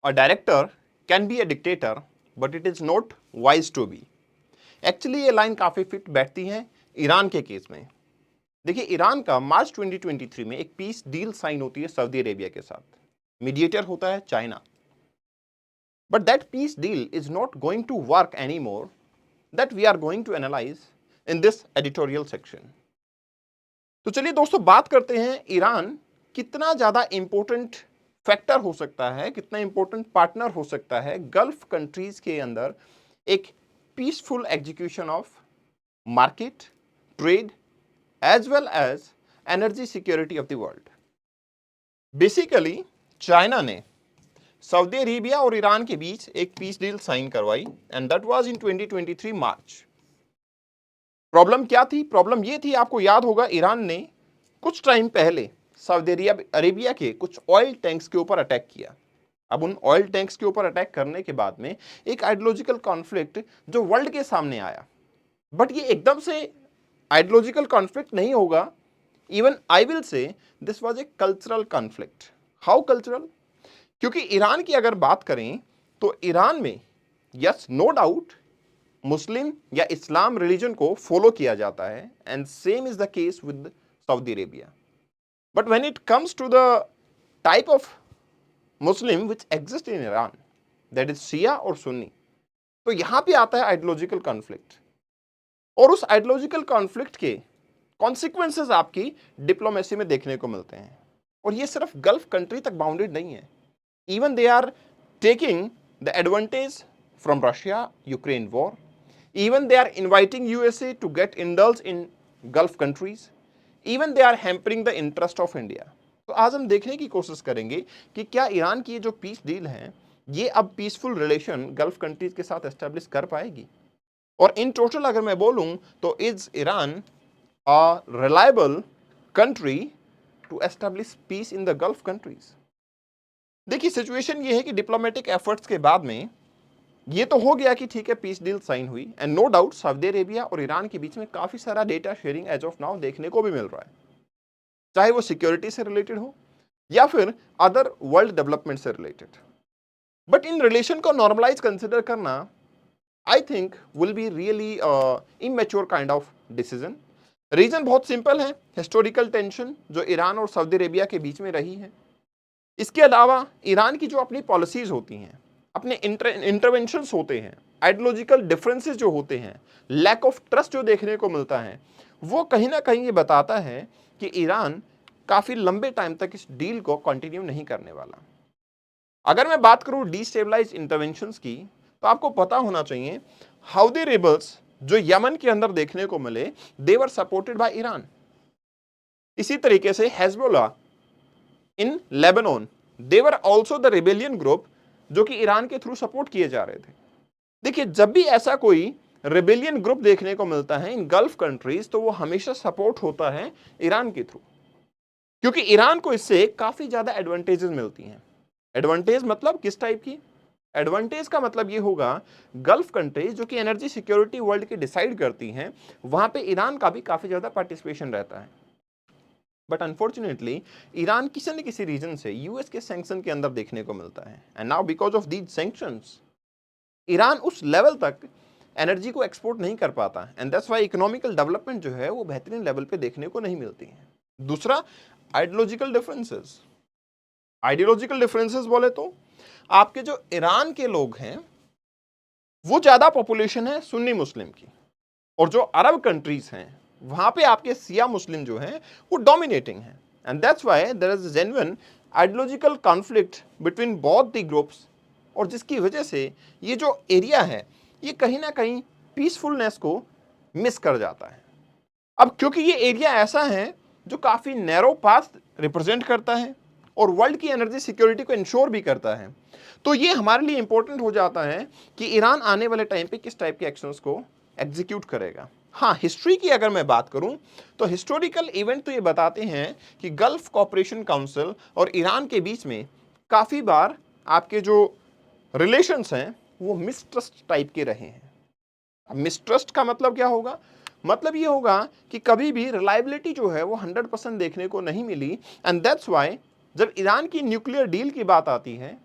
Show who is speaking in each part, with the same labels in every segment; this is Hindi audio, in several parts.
Speaker 1: A director can be a dictator, but it is not wise to be. Actually ये लाइन काफी फिट बैठती है ईरान के केस में। देखिए, ईरान का मार्च 2023 में एक पीस डील साइन होती है सऊदी अरेबिया के साथ। मीडिएटर होता है China. But that peace deal is not going to work any more, that we are going to analyse in this editorial section. तो चलिए दोस्तों, बात करते हैं ईरान कितना ज्यादा इंपॉर्टेंट फैक्टर हो सकता है, कितना इंपॉर्टेंट पार्टनर हो सकता है गल्फ कंट्रीज के अंदर एक peaceful execution of market, trade as well as energy security of the world. Basically China ने सऊदी अरेबिया और ईरान के बीच एक पीस डील साइन करवाई and that was in 2023 March. Problem क्या थी? प्रॉब्लम ये थी, आपको याद होगा, ईरान ने कुछ टाइम पहले सऊदी अरेबिया के कुछ ऑयल टैंक्स के ऊपर अटैक किया। अब उन ऑयल टैंक्स के ऊपर अटैक करने के बाद में एक आइडियोलॉजिकल कॉन्फ्लिक्ट जो वर्ल्ड के सामने आया। बट ये एकदम से आइडियोलॉजिकल कॉन्फ्लिक्ट नहीं होगा, even I will say this was a cultural conflict. How cultural? क्योंकि ईरान की अगर बात करें तो ईरान में यस नो डाउट मुस्लिम या इस्लाम रिलीजन को फॉलो किया जाता है and same is the case with Saudi Arabia. But when it comes to the type of Muslim which exist in Iran, that is Shia और सुन्नी, तो यहां पे आता है आइडियोलॉजिकल कॉन्फ्लिक्ट। और उस आइडियोलॉजिकल कॉन्फ्लिक्ट के कॉन्सिक्वेंसेस आपकी डिप्लोमेसी में देखने को मिलते हैं। और ये सिर्फ गल्फ कंट्री तक बाउंडेड नहीं है, even they are taking the advantage from Russia Ukraine war, even they are inviting USA to get indulged in Gulf countries, even they are hampering the interest of India। तो आज हम देखने की कोशिश करेंगे कि क्या ईरान की जो पीस डील है ये अब पीसफुल रिलेशन गल्फ कंट्रीज के साथ एस्टेब्लिश कर पाएगी। और इन टोटल अगर मैं बोलूं तो is Iran a reliable country to establish peace in the Gulf countries. देखिए, सिचुएशन ये है कि डिप्लोमेटिक एफर्ट्स के बाद में ये तो हो गया कि ठीक है, पीस डील साइन हुई and no doubt Saudi Arabia और ईरान के बीच में काफी सारा data sharing as of now देखने को भी मिल रहा है, चाहे वो सिक्योरिटी से रिलेटेड हो या फिर अदर वर्ल्ड डेवलपमेंट से रिलेटेड। बट इन रिलेशन को नॉर्मलाइज कंसिडर करना I think will be really immature kind of decision. Reason बहुत सिंपल है, हिस्टोरिकल टेंशन जो ईरान और सऊदी अरेबिया के बीच में रही है। इसके अलावा ईरान की जो अपनी पॉलिसीज होती हैं, अपने इंटरवेंशंस होते हैं, आइडियोलॉजिकल डिफरेंसेस जो होते हैं, लैक ऑफ ट्रस्ट जो देखने को मिलता है, वो कहीं ना कहीं ये बताता है कि ईरान काफी लंबे टाइम तक इस डील को कंटिन्यू नहीं करने वाला। अगर मैं बात करूं डिस्टेबलाइज इंटरवेंशंस की, तो आपको पता होना चाहिए हौदी रेबल्स जो यमन के अंदर देखने को मिले, दे वर सपोर्टेड बाय ईरान। इसी तरीके से Hezbollah in Lebanon, they were also the rebellion group जो कि ईरान के थ्रू सपोर्ट किए जा रहे थे। देखिए, जब भी ऐसा कोई रिबेलियन ग्रुप देखने को मिलता है इन गल्फ कंट्रीज, तो वो हमेशा सपोर्ट होता है ईरान के थ्रू, क्योंकि ईरान को इससे काफी ज्यादा एडवांटेजेस मिलती हैं। एडवांटेज मतलब किस टाइप की? एडवांटेज का मतलब ये होगा, गल्फ कंट्रीज जो कि एनर्जी सिक्योरिटी वर्ल्ड की डिसाइड करती हैं, वहां पे ईरान का भी काफी ज्यादा पार्टिसिपेशन रहता है। बट अनफॉर्चुनेटली ईरान किसी न किसी रीजन से यूएस के सैंक्शन के अंदर देखने को मिलता है and now because of these sanctions Iran उस लेवल तक एनर्जी को एक्सपोर्ट नहीं कर पाता and that's why economical development जो है वो बेहतरीन लेवल पे देखने को नहीं मिलती है। दूसरा, आइडियोलॉजिकल डिफरेंसेस। आइडियोलॉजिकल डिफरेंसेस बोले तो आपके जो ईरान के लोग हैं वो ज्यादा पॉपुलेशन है सुन्नी मुस्लिम की, और जो अरब कंट्रीज हैं वहां पे आपके सिया मुस्लिम जो हैं वो डोमिनेटिंग हैं and that's why there is a genuine ideological conflict between both the groups, और जिसकी वजह से ये जो एरिया है ये कहीं ना कहीं पीसफुलनेस को मिस कर जाता है। अब क्योंकि ये एरिया ऐसा है जो काफी नैरो पाथ रिप्रेजेंट करता है और वर्ल्ड की एनर्जी सिक्योरिटी को इंश्योर भी करता है, तो ये हमारे लिए इंपॉर्टेंट हो जाता है कि ईरान आने वाले टाइम पे किस टाइप के एक्शंस को एग्जीक्यूट करेगा। हाँ, हिस्ट्री की अगर मैं बात करूं तो हिस्टोरिकल इवेंट तो ये बताते हैं कि गल्फ कॉपरेशन काउंसिल और ईरान के बीच में काफी बार आपके जो रिलेशंस हैं वो मिसट्रस्ट टाइप के रहे हैं। अब मिसट्रस्ट का मतलब क्या होगा? मतलब ये होगा कि कभी भी रिलायबिलिटी जो है वो 100% देखने को नहीं मिली एंड दैट्स व्हाई जब ईरान की न्यूक्लियर डील की बात आती है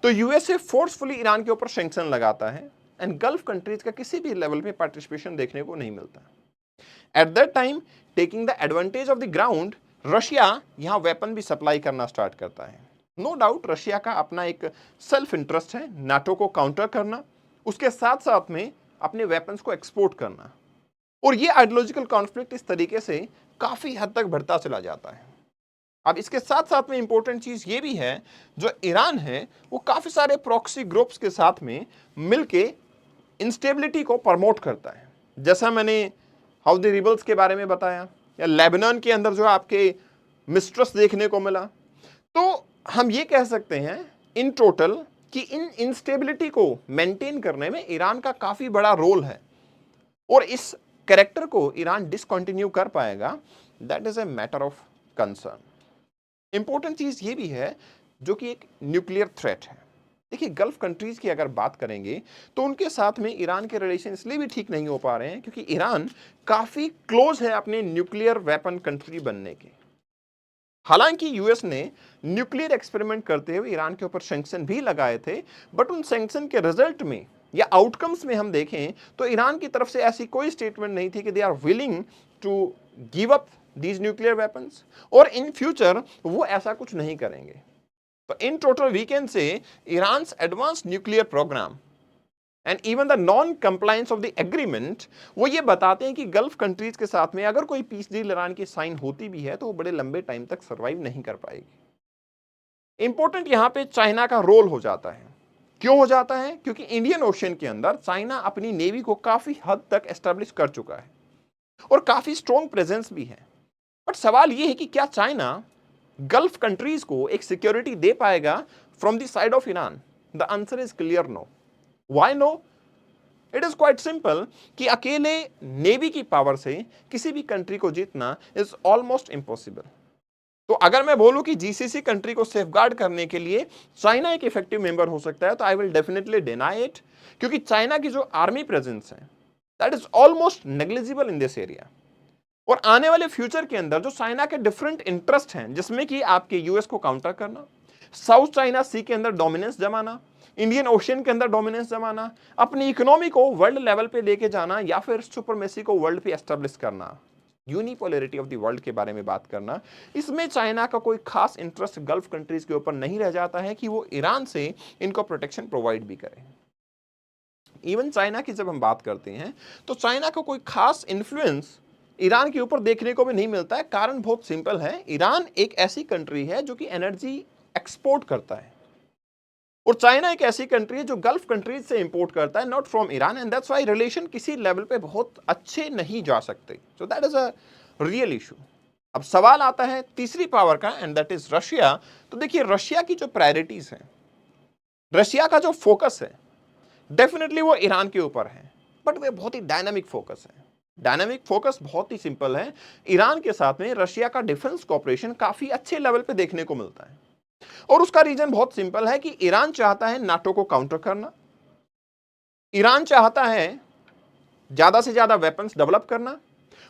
Speaker 1: तो यूएसए फोर्सफुली ईरान के ऊपर सैंक्शन लगाता है एंड गल्फ कंट्रीज का किसी भी लेवल पे पार्टिसिपेशन देखने को नहीं मिलता। At that time, taking the advantage of the ground, Russia यहां वेपन भी सप्लाई करना स्टार्ट करता है। नो डाउट रशिया का अपना एक सेल्फ इंटरेस्ट है नाटो को काउंटर करना, उसके साथ साथ में अपने वेपन्स को एक्सपोर्ट करना, और ये आइडियोलॉजिकल कॉन्फ्लिक्ट इस तरीके से काफी हद तक बढ़ता चला जाता है। अब इसके साथ साथ में इंपॉर्टेंट चीज ये भी है, जो ईरान है वो काफी सारे प्रॉक्सी ग्रुप्स के साथ में मिलके इंस्टेबिलिटी को प्रमोट करता है। जैसा मैंने हाउदी रिबल्स के बारे में बताया, या लेबनान के अंदर जो आपके मिस्ट्रस देखने को मिला, तो हम ये कह सकते हैं इन टोटल कि इन इंस्टेबिलिटी को मेंटेन करने में ईरान का काफी बड़ा रोल है, और इस कैरेक्टर को ईरान डिसकंटिन्यू कर पाएगा, that is a matter of concern. Important चीज ये भी है जो कि एक न्यूक्लियर थ्रेट है। देखिए, गल्फ कंट्रीज की अगर बात करेंगे तो उनके साथ में ईरान के रिलेशन इसलिए भी ठीक नहीं हो पा रहे हैं क्योंकि ईरान काफी क्लोज है अपने न्यूक्लियर वेपन कंट्री बनने के। हालांकि यूएस ने न्यूक्लियर एक्सपेरिमेंट करते हुए ईरान के ऊपर सैंक्शन भी लगाए थे, बट उन सैंक्शन के रिजल्ट में या आउटकम्स में हम देखें तो ईरान की तरफ से ऐसी कोई स्टेटमेंट नहीं थी कि they are willing to give up these nuclear weapons, और इन फ्यूचर वो ऐसा कुछ नहीं करेंगे। तो in total we can say Iran's advance nuclear programme and even the non compliance of the agreement, वो ये बताते हैं कि गल्फ कंट्रीज के साथ में अगर कोई पीस डील ईरान की साइन होती भी है तो वो बड़े लंबे टाइम तक सर्वाइव नहीं कर पाएगी। इंपॉर्टेंट यहां पे चाइना का रोल हो जाता है। क्यों हो जाता है? क्योंकि इंडियन ओशन के अंदर चाइना अपनी नेवी को काफी हद तक एस्टेब्लिश कर चुका है और काफी स्ट्रॉन्ग प्रेजेंस भी है। बट सवाल यह है कि क्या चाइना गल्फ कंट्रीज को एक सिक्योरिटी दे पाएगा from the side of Iran? The answer is clear no. Why no? It is quite simple कि अकेले नेवी की पावर से किसी भी कंट्री को जीतना इज ऑलमोस्ट इम्पॉसिबल। तो अगर मैं बोलूं कि जीसीसी कंट्री को सेफगार्ड करने के लिए चाइना एक इफेक्टिव मेंबर हो सकता है, तो I will definitely deny it, क्योंकि चाइना की जो आर्मी प्रेजेंस है that is almost negligible in this area. और आने वाले फ्यूचर के अंदर जो चाइना के डिफरेंट इंटरेस्ट हैं, जिसमें कि आपके यूएस को काउंटर करना, साउथ चाइना सी के अंदर डोमिनेंस जमाना, इंडियन ओशियन के अंदर डोमिनेंस जमाना, अपनी इकोनॉमी को वर्ल्ड लेवल पे लेके जाना, या फिर सुपरमेसी को वर्ल्ड पे एस्टेब्लिश करना, यूनिपोलैरिटी ऑफ द वर्ल्ड के बारे में बात करना, इसमें चाइना का कोई खास इंटरेस्ट गल्फ कंट्रीज के ऊपर नहीं रह जाता है कि वो ईरान से इनको प्रोटेक्शन प्रोवाइड भी करे। इवन चाइना की जब हम बात करते हैं तो चाइना का कोई खास इन्फ्लुएंस ईरान के ऊपर देखने को भी नहीं मिलता है। कारण बहुत सिंपल है, ईरान एक ऐसी कंट्री है जो कि एनर्जी एक्सपोर्ट करता है, और चाइना एक ऐसी कंट्री है जो गल्फ कंट्रीज से इंपोर्ट करता है, not from Iran, and that's why relation किसी लेवल पे बहुत अच्छे नहीं जा सकते। So that is a real issue. अब सवाल आता है तीसरी पावर का, एंड दैट इज रशिया। तो देखिए, रशिया की जो प्रायोरिटीज हैं, रशिया का जो फोकस है, डेफिनेटली वो ईरान के ऊपर है, बट वे बहुत ही डायनामिक फोकस है। डायनामिक फोकस बहुत ही सिंपल है, ईरान के साथ में रशिया का डिफेंस कॉपरेशन काफी अच्छे लेवल पे देखने को मिलता है, और उसका रीजन बहुत सिंपल है कि ईरान चाहता है नाटो को काउंटर करना, ईरान चाहता है ज्यादा से ज्यादा वेपन्स डेवलप करना,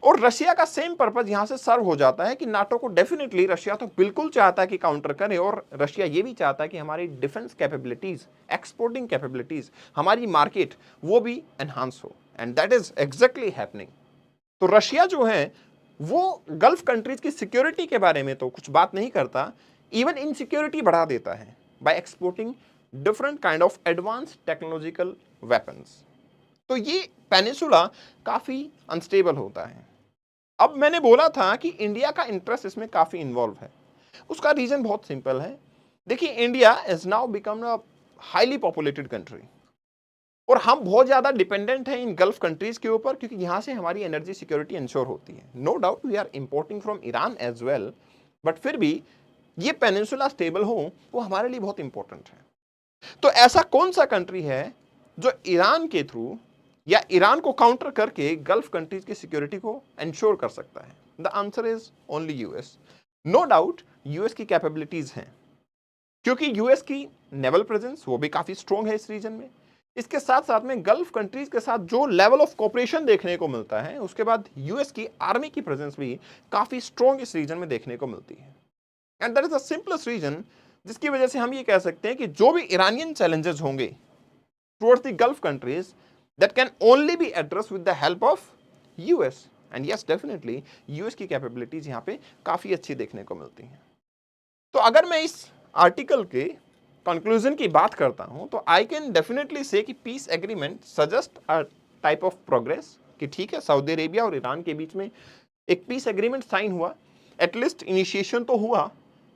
Speaker 1: और रशिया का सेम पर्पस यहां से सर्व हो जाता है कि नाटो को डेफिनेटली रशिया तो बिल्कुल चाहता है कि काउंटर करे, और रशिया ये भी चाहता है कि हमारी डिफेंस कैपेबिलिटीज, एक्सपोर्टिंग कैपेबिलिटीज, हमारी मार्केट वो भी एनहांस हो, and that is exactly happening. तो रशिया जो है वो गल्फ कंट्रीज की सिक्योरिटी के बारे में तो कुछ बात नहीं करता, इवन इनसिक्योरिटी बढ़ा देता है by exporting different kind of advance technological weapons. तो ये पेनिसुला काफी अनस्टेबल होता है। अब मैंने बोला था कि इंडिया का इंटरेस्ट इसमें काफी इन्वॉल्व है, उसका रीजन बहुत सिंपल है। देखिए, India is now become a highly populated country, और हम बहुत ज्यादा डिपेंडेंट हैं इन गल्फ कंट्रीज के ऊपर, क्योंकि यहां से हमारी एनर्जी सिक्योरिटी इंश्योर होती है। No doubt we are importing from Iran as well, but फिर भी ये पेनिनसुला स्टेबल हो वो हमारे लिए बहुत इंपॉर्टेंट है। तो ऐसा कौन सा कंट्री है जो ईरान के थ्रू या ईरान को काउंटर करके गल्फ कंट्रीज की सिक्योरिटी को इंश्योर कर सकता है? The answer is only US. No doubt US की कैपेबिलिटीज हैं, क्योंकि यूएस की नेवल प्रेजेंस वो भी काफी स्ट्रॉन्ग है इस रीजन में। इसके साथ साथ में गल्फ कंट्रीज के साथ जो लेवल ऑफ कोऑपरेशन देखने को मिलता है, उसके बाद यूएस की आर्मी की प्रेजेंस भी काफी स्ट्रॉन्ग इस रीजन में देखने को मिलती है। And that is the simplest reason जिसकी वजह से हम ये कह सकते हैं कि जो भी ईरानियन चैलेंजेस होंगे towards the Gulf countries, that can only be address with the help of US. And yes, definitely US की कैपेबिलिटीज यहाँ पे काफी अच्छी देखने को मिलती हैं। तो अगर मैं इस आर्टिकल के कंक्लूजन की बात करता हूं तो आई कैन डेफिनेटली से कि piece agreement suggest a type of progress, कि ठीक है सऊदी अरेबिया और ईरान के बीच में एक पीस एग्रीमेंट साइन हुआ, एटलीस्ट इनिशिएशन तो हुआ,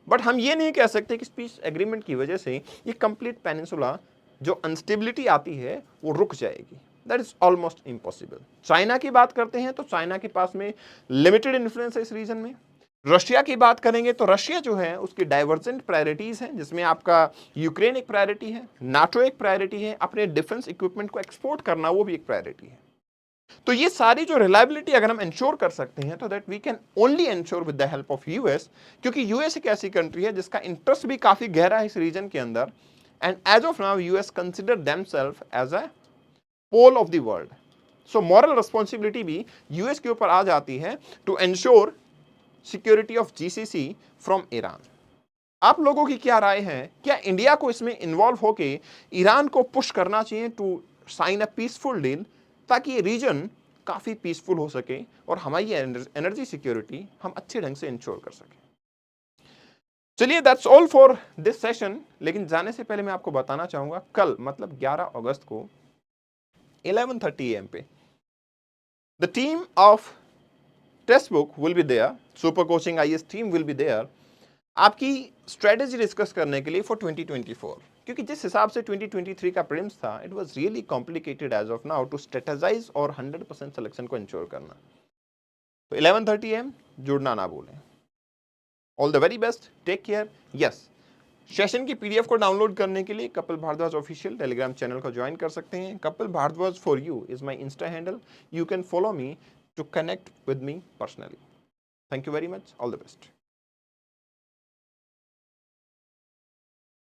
Speaker 1: बट हम ये नहीं कह सकते कि इस पीस एग्रीमेंट की वजह से ये कंप्लीट पेनिनसुला जो अनस्टेबिलिटी आती है वो रुक जाएगी। That is almost impossible. China की बात करते हैं तो चाइना के पास में लिमिटेड इन्फ्लुएंस है इस रीजन में। रशिया की बात करेंगे तो रशिया जो है उसकी डाइवर्जेंट प्रायोरिटीज हैं, जिसमें आपका यूक्रेन एक प्रायोरिटी है, नाटो एक प्रायोरिटी है, अपने डिफेंस इक्विपमेंट को एक्सपोर्ट करना वो भी एक प्रायोरिटी है। तो ये सारी जो रिलायबिलिटी अगर हम इंश्योर कर सकते हैं तो that we can only ensure with the help of US, क्योंकि यूएस एक ऐसी कंट्री है जिसका इंटरेस्ट भी काफी गहरा है इस रीजन के अंदर। And as of now US consider themselves as a pole of the world. So moral responsibility भी यूएस के ऊपर आ जाती है to ensure security of GCC from Iran. आप लोगों की क्या राय है? क्या इंडिया को इसमें इन्वॉल्व होके ईरान को पुश करना चाहिए to sign a peaceful deal, ताकि ये रीजन काफी पीसफुल हो सके और हमारी एनर्जी सिक्योरिटी हम अच्छे ढंग से इंश्योर कर सके? चलिए, that's all for this session. लेकिन जाने से पहले मैं आपको बताना चाहूंगा कल मतलब 11 अगस्त को 11:30 AM पे the team of text book will be there, super coaching IAS team will be there, आपकी स्ट्रेटेजी डिस्कस करने के लिए फॉर 2024। क्योंकि जिस हिसाब से 2023 का प्रीलिम्स था, it was really complicated as of now to strategise और 100% सिलेक्शन को इंश्योर करना। तो 11:30 AM जुड़ना ना भूलें। All the very best, take care. Yes, session की पीडीएफ को डाउनलोड करने के लिए Kapil Bhardwaj official Telegram channel को ज्वाइन कर सकते हैं। Kapil Bhardwaj for you is my insta handle. You can follow me to connect with me personally. Thank you very much, all the best.